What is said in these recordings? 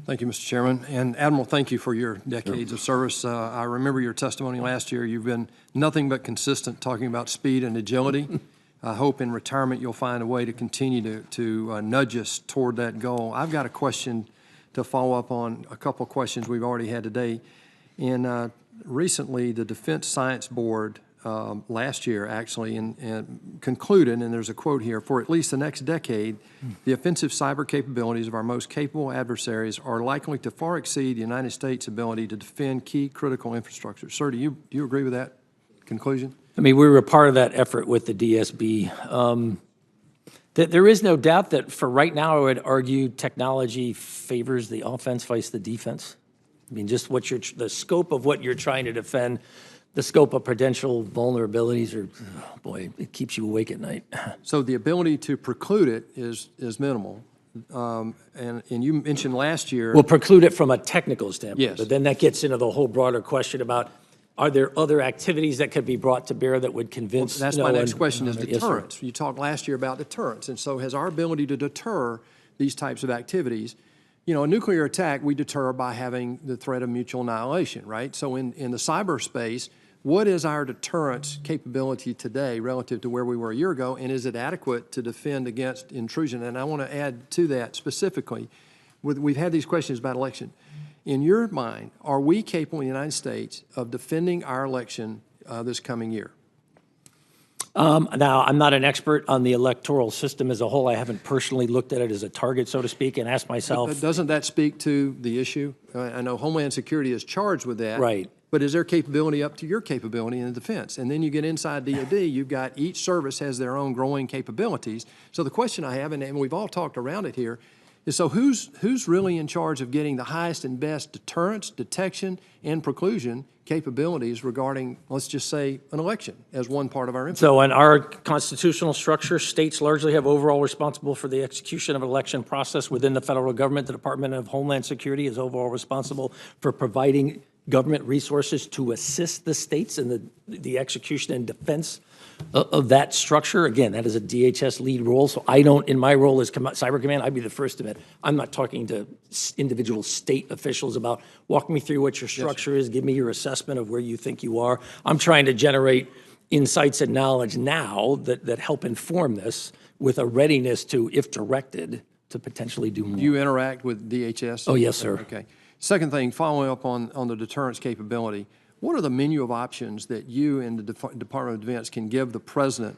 Thank you, Mr. Chairman. And Admiral, thank you for your decades of service. I remember your testimony last year. You've been nothing but consistent talking about speed and agility. I hope in retirement you'll find a way to continue to nudge us toward that goal. I've got a question to follow up on a couple of questions we've already had today. And recently, the Defense Science Board last year actually and concluded, and there's a quote here, for at least the next decade, the offensive cyber capabilities of our most capable adversaries are likely to far exceed the United States' ability to defend key critical infrastructure. Sir, do you agree with that conclusion? I mean, we were part of that effort with the DSB. There is no doubt that for right now, I would argue technology favors the offense, vice the defense. I mean, just what the scope of what you're trying to defend, the scope of potential vulnerabilities are, oh boy, it keeps you awake at night. So the ability to preclude it is minimal. And you mentioned last year. We'll preclude it from a technical standpoint. Yes. But then that gets into the whole broader question about, are there other activities that could be brought to bear that would convince? Well, that's my next question is deterrence. You talked last year about deterrence. And so has our ability to deter these types of activities? You know, a nuclear attack, we deter by having the threat of mutual annihilation, right? So in the cyberspace, what is our deterrence capability today relative to where we were a year ago, and is it adequate to defend against intrusion? And I want to add to that specifically, we've had these questions about election. In your mind, are we capable in the United States of defending our election this coming year? Now, I'm not an expert on the electoral system as a whole. I haven't personally looked at it as a target, so to speak, and asked myself. But doesn't that speak to the issue? I know Homeland Security is charged with that. Right. But is their capability up to your capability in the defense? And then you get inside DOD, you've got each service has their own growing capabilities. So the question I have, and we've all talked around it here, is so who's really in charge of getting the highest and best deterrence, detection, and preclusion capabilities regarding, let's just say, an election as one part of our infrastructure? So in our constitutional structure, states largely have overall responsible for the execution of an election process within the federal government. The Department of Homeland Security is overall responsible for providing government resources to assist the states in the execution and defense of that structure. Again, that is a DHS lead role. So I don't, in my role as Cyber Command, I'd be the first to admit, I'm not talking to individual state officials about walk me through what your structure is, give me your assessment of where you think you are. I'm trying to generate insights and knowledge now that help inform this with a readiness to, if directed, to potentially do more. Do you interact with DHS? Oh, yes, sir. Okay. Second thing, following up on the deterrence capability, what are the menu of options that you and the Department of Defense can give the president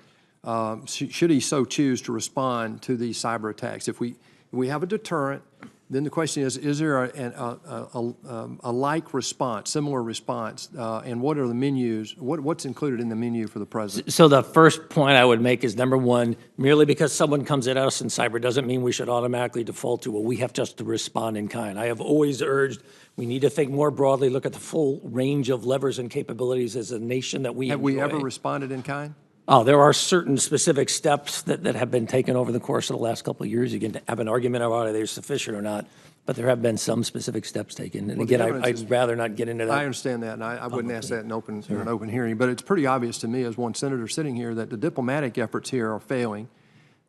should he so choose to respond to these cyber attacks? If we have a deterrent, then the question is there a like response, similar response, and what are the menus, what's included in the menu for the president? So the first point I would make is, number one, merely because someone comes at us in cyber doesn't mean we should automatically default to, well, we have just to respond in kind. I have always urged we need to think more broadly, look at the full range of levers and capabilities as a nation that we Have enjoy. we ever responded in kind? Oh, there are certain specific steps that have been taken over the course of the last couple of years. You can have an argument about whether they're sufficient or not, but there have been some specific steps taken. And again, I'd rather not get into that. I understand that, and I wouldn't ask that in an open hearing, but it's pretty obvious to me as one senator sitting here that the diplomatic efforts here are failing,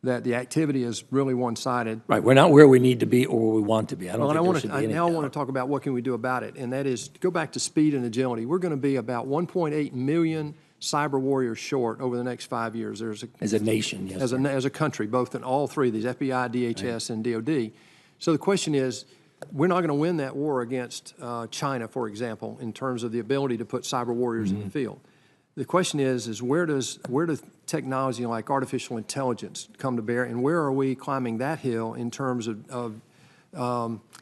that the activity is really one-sided. Right, we're not where we need to be or where we want to be. I don't think there should be any Now I doubt. want to talk about what can we do about it, and that is to go back to speed and agility. We're going to be about 1.8 million cyber warriors short over the next 5 years. As a nation, yes. As a country, both in all three of these, FBI, DHS, and DOD. So the question is, we're not going to win that war against China, for example, in terms of the ability to put cyber warriors in the field. The question is where does technology like artificial intelligence come to bear, and where are we climbing that hill in terms of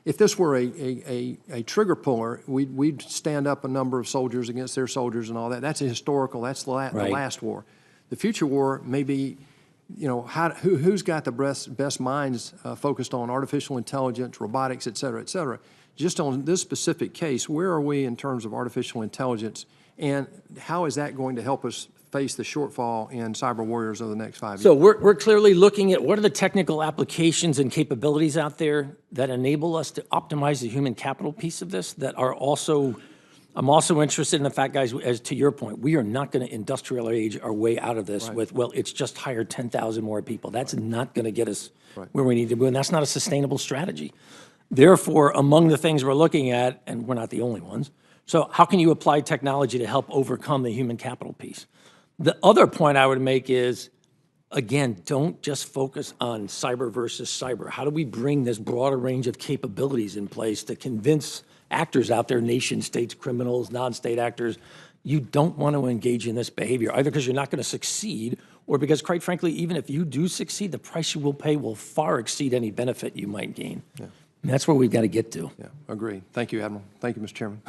if this were a trigger puller, we'd stand up a number of soldiers against their soldiers and all that. That's a historical, that's the last war. The future war may be, you know, who's got the best minds focused on artificial intelligence, robotics, et cetera, et cetera. Just on this specific case, where are we in terms of artificial intelligence, and how is that going to help us face the shortfall in cyber warriors over the next 5 years? So we're clearly looking at what are the technical applications and capabilities out there that enable us to optimize the human capital piece of this that are also, I'm also interested in the fact, guys, as to your point, we are not going to industrial age our way out of this with, well, it's just hire 10,000 more people. That's not going to get us where we need to be, and that's not a sustainable strategy. Therefore, among the things we're looking at, and we're not the only ones, so how can you apply technology to help overcome the human capital piece? The other point I would make is, again, don't just focus on cyber versus cyber. How do we bring this broader range of capabilities in place to convince actors out there, nation states, criminals, non-state actors, you don't want to engage in this behavior, either because you're not going to succeed or because, quite frankly, even if you do succeed, the price you will pay will far exceed any benefit you might gain. Yeah. And that's where we've got to get to. Yeah, agreed. Thank you, Admiral. Thank you, Mr. Chairman.